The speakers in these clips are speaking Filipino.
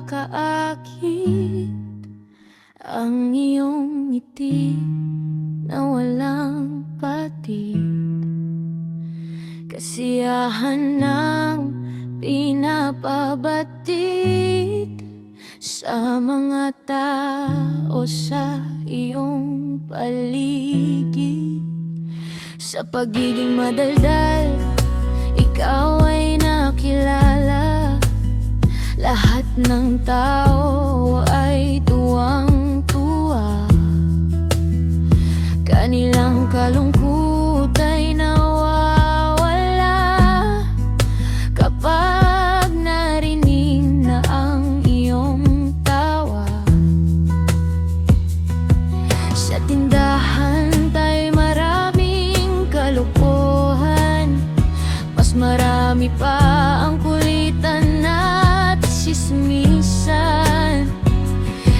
nakakaakit ang iyong ngiti na walang patid. Kasiyahan ng pinapabatid sa mga tao sa iyong paligid. Sa pagiging madaldal, ikaw ay nakilala. Lahat ng tao ay tuwang-tuwa. Kanilang kalungkot ay nawawala kapag narinig na ang iyong tawa. Sa tindahan tayo'y maraming kalokohan, mas marami pa ang kulitan at sismisan.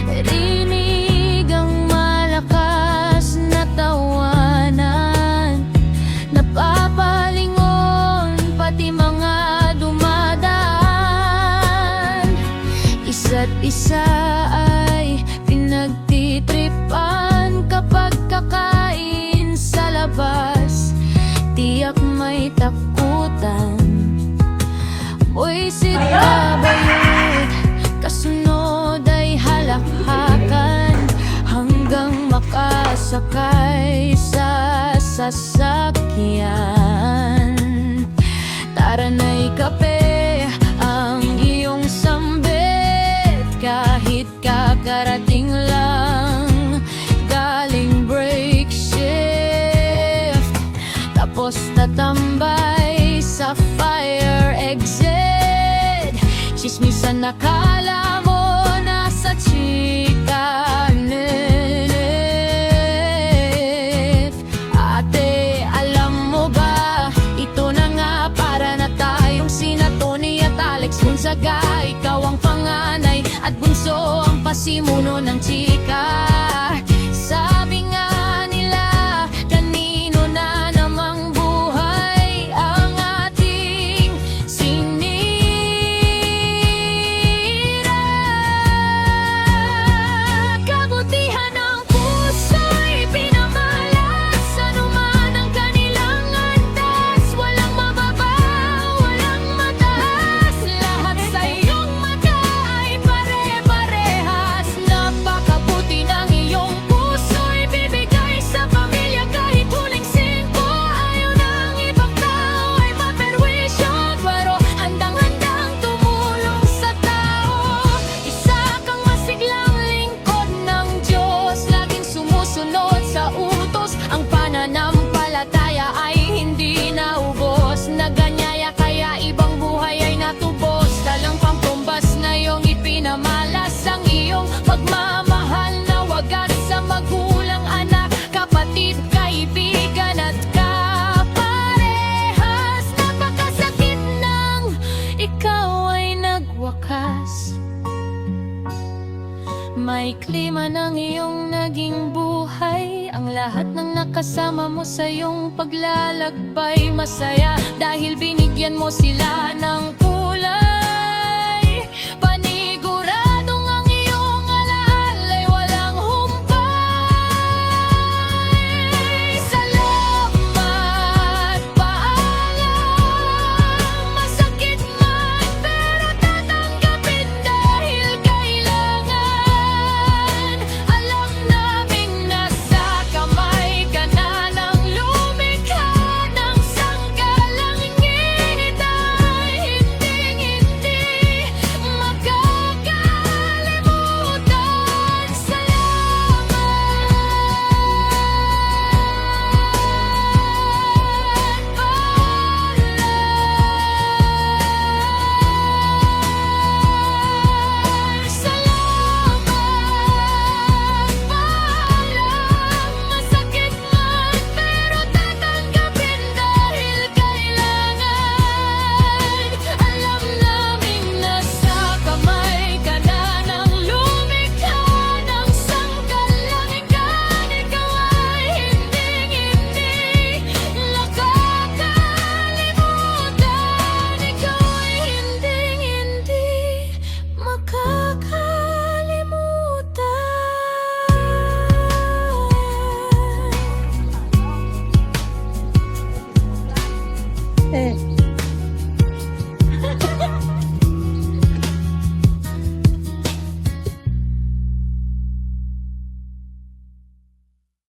Rinig ang malakas na tawanan, napapalingon pati mga dumadaan. Isa't isa ay pinagtitripan kapag kakain sa labas. Tiyak may takutan, buwisit kabayot, kasunod ay halakhakan hanggang makasakay sa sasakyan. Tara na'y kape ang iyong sambit, kahit kakarating lang galing break shift. Tapos tatambay sa fire exit, chismisan nakala mo nasa chikanet. Ate, alam mo ba, ito na nga para na tayong sina Tony at Alex Gonzaga. Ikaw ang panganay at bunso ang pasimuno ng chika. Sabi nga nila, kanino na namang buhay ang ating sinira. Kabutihan ng puso'y pinamalas, anuman ang kanilang antas. Walang mababa, walang mataas, lahat sa iyong mata ay pare-parehas. Napakabuti ng iyong puso'y bibigay sa pamilya kahit huling singko. Ayaw ng ibang tao ay maperwisyo, pero handang-handang tumulong sa tao. Isa kang masiglang lingkod ng Diyos, laging sumusunod sa utos. Ang pananampalataya ay hindi naubos, naganyaya kaya ibang buhay ay natubos. Dalang pampumbas na iyong ipinamalas, ang iyong pagmamahal na wagas sa magulang, anak, kapatid, kaibigan at kaparehas. Napakasakit nang ikaw ay nagwakas. May klima ng iyong naging buhay, ang lahat ng nakasama mo sa iyong paglalakbay masaya, dahil binigyan mo sila ng